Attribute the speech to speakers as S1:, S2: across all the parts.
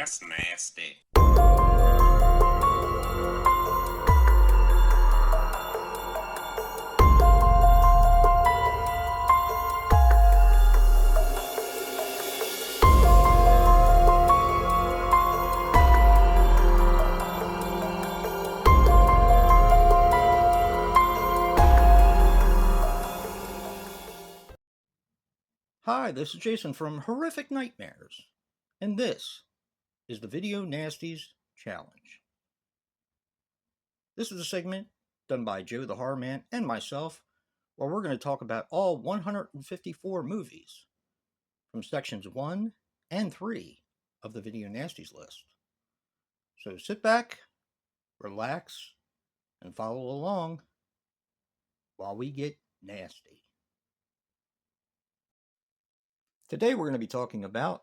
S1: That's nasty.
S2: Hi, this is Jason from Horrific Nightmares, and this is the Video Nasties Challenge. This is a segment done by Joe the Horror Man and myself, where we're going to talk about all 154 movies from sections 1 and 3 of the Video Nasties list. So sit back, relax, and follow along while we get nasty. Today we're going to be talking about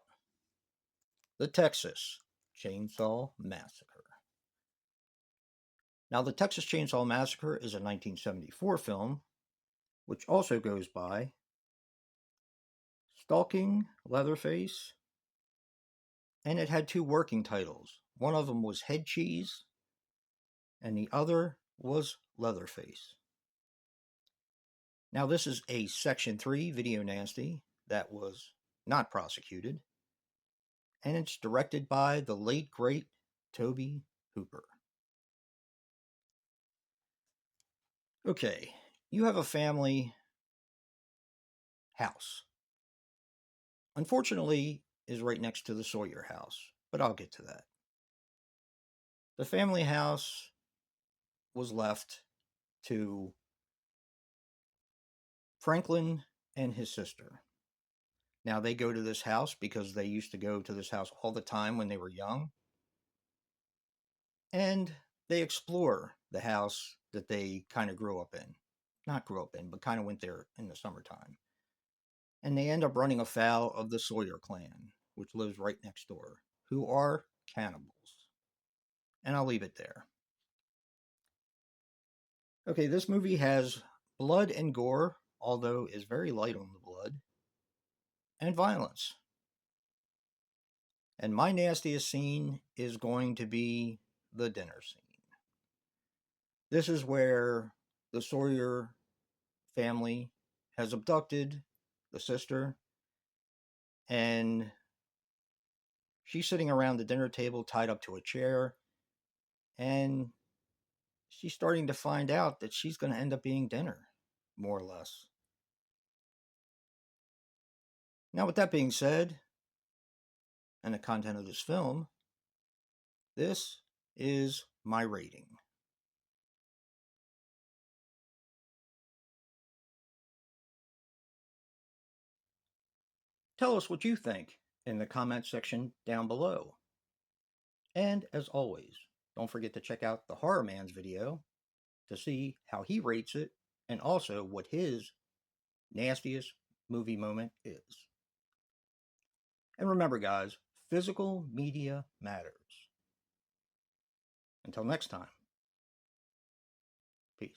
S2: the Texas Chainsaw Massacre. Now, the Texas Chainsaw Massacre is a 1974 film, which also goes by Stalking Leatherface, and it had two working titles. One of them was Head Cheese, and the other was Leatherface. Now, this is a Section 3 video nasty that was not prosecuted, and it's directed by the late, great Tobe Hooper. Okay, you have a family house. Unfortunately, is right next to the Sawyer house, but I'll get to that. The family house was left to Franklin and his sister. Now, they go to this house because they used to go to this house all the time when they were young. And they explore the house that they kind of grew up in. Not grew up in, but kind of went there in the summertime. And they end up running afoul of the Sawyer clan, which lives right next door, who are cannibals. And I'll leave it there. Okay, this movie has blood and gore, although is very light on the blood, and violence. And my nastiest scene is going to be the dinner scene. This is where the Sawyer family has abducted the sister, and she's sitting around the dinner table tied up to a chair, and she's starting to find out that she's going to end up being dinner, more or less. Now, with that being said, and the content of this film, this is my rating. Tell us what you think in the comment section down below. And as always, don't forget to check out the Horror Man's video to see how he rates it and also what his nastiest movie moment is. And remember, guys, physical media matters. Until next time, peace.